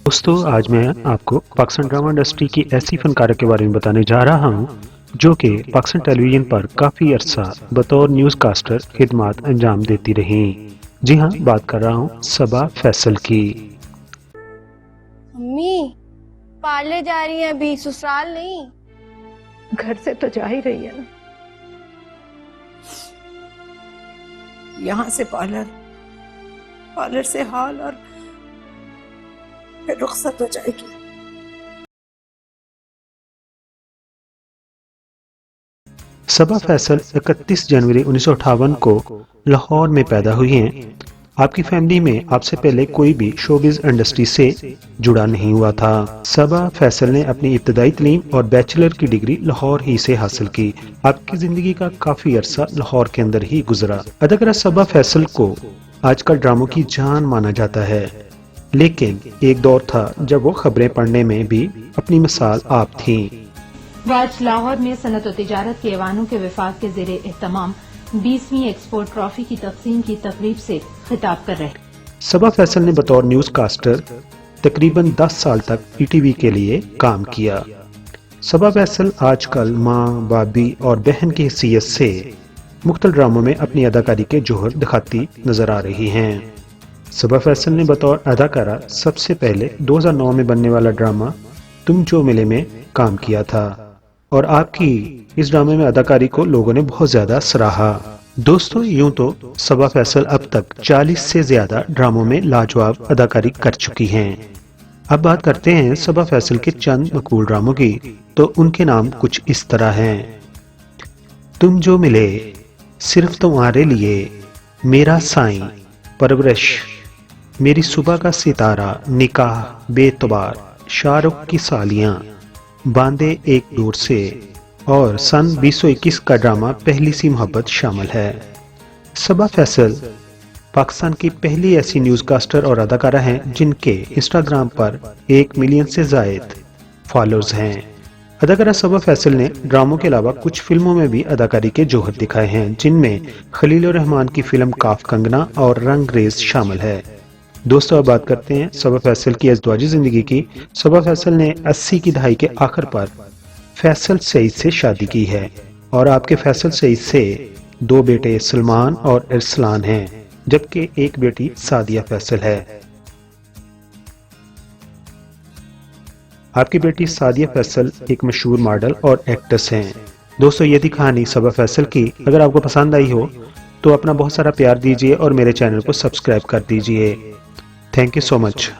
दोस्तों, आज मैं आपको पाकिस्तान ड्रामा इंडस्ट्री की ऐसी फनकारों के बारे में बताने जा रहा हूं जो कि पाकिस्तान टेलीविजन पर काफ़ी अरसा बतौर न्यूज़ कास्टर खिदमात अंजाम देती रहीं। जी हाँ, बात कर रहा हूं सबा फैसल की। मम्मी, पार्लर जा रही है अभी, ससुराल नहीं। घर से तो जा ही रही है ना, यहाँ से पार्लर, पार्लर से हॉल और फिर रुखसत हो जाएगी। सबा फैसल 31 जनवरी 1958 को लाहौर में पैदा हुई हैं। आपकी फैमिली में आपसे पहले कोई भी शोबिज इंडस्ट्री से जुड़ा नहीं हुआ था। सबा फैसल ने अपनी इब्तदाई तालीम और बैचलर की डिग्री लाहौर ही से हासिल की। आपकी जिंदगी का काफी अरसा लाहौर के अंदर ही गुजरा। अदाकारा सबा फैसल को आजकल ड्रामों की जान माना जाता है, लेकिन एक दौर था जब वो खबरें पढ़ने में भी अपनी मिसाल आप थीं। वो आज लाहौर में सनत और तिजारत के ऐवानों के विफाक के ज़ेरे एहतमाम 20वीं एक्सपोर्ट ट्रॉफी की तकसीम की तकरीब से खिताब कर रहे। सबा फैसल ने बतौर न्यूज कास्टर तकरीबन 10 साल तक पीटीवी के लिए काम किया। सबा फैसल आजकल माँ, बाबी और बहन की हैसियत से मुख्तलिफ ड्रामों में अपनी अदाकारी के जोहर दिखाती नजर आ रही हैं। सबा फैसल ने बतौर अदाकारा सबसे पहले 2009 में बनने वाला ड्रामा तुम जो मिले में काम किया था और आपकी इस ड्रामे में अदाकारी को लोगों ने बहुत ज्यादा सराहा। दोस्तों, यूं तो सबा फैसल अब तक 40 से ज्यादा ड्रामों में लाजवाब अदाकारी कर चुकी हैं। अब बात करते हैं सबा फैसल के चंद मकबूल ड्रामों की, तो उनके नाम कुछ इस तरह हैं। तुम जो मिले, सिर्फ तुम्हारे लिए, मेरा साईं, परवरिश, मेरी सुबह का सितारा, निकाह, बेतबार, शाहरुख की सालियां, बांधे एक डोर से और सन 2021 का ड्रामा पहली सी मोहब्बत शामिल है। सबा फैसल पाकिस्तान की पहली ऐसी न्यूज़ कास्टर और अदाकारा हैं जिनके इंस्टाग्राम पर 1 मिलियन से जायद फॉलोअर्स हैं। अदाकारा सबा फैसल ने ड्रामों के अलावा कुछ फिल्मों में भी अदाकारी के जोहर दिखाए हैं, जिनमें खलील रहमान की फिल्म काफ कंगना और रंगरेज शामिल है। दोस्तों, अब बात करते हैं सबा फैसल की अज़दवाजी जिंदगी की। सबा फैसल ने 80 की दहाई के आखिर पर फैसल सईद से शादी की है और आपके फैसल सईद से 2 बेटे सलमान और इरसलान हैं, जबकि एक बेटी सादिया फैसल है। आपकी बेटी सादिया फैसल एक मशहूर मॉडल और एक्ट्रेस हैं। दोस्तों, ये थी कहानी सबा फैसल की। अगर आपको पसंद आई हो तो अपना बहुत सारा प्यार दीजिए और मेरे चैनल को सब्सक्राइब कर दीजिए। Thank you so much.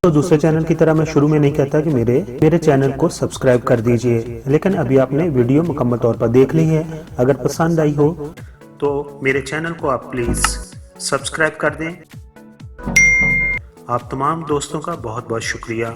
तो दूसरे चैनल की तरह मैं शुरू में नहीं कहता कि मेरे चैनल को सब्सक्राइब कर दीजिए, लेकिन अभी आपने वीडियो मुकम्मल तौर पर देख ली है। अगर पसंद आई हो तो मेरे चैनल को आप प्लीज़ सब्सक्राइब कर दें। आप तमाम दोस्तों का बहुत बहुत शुक्रिया।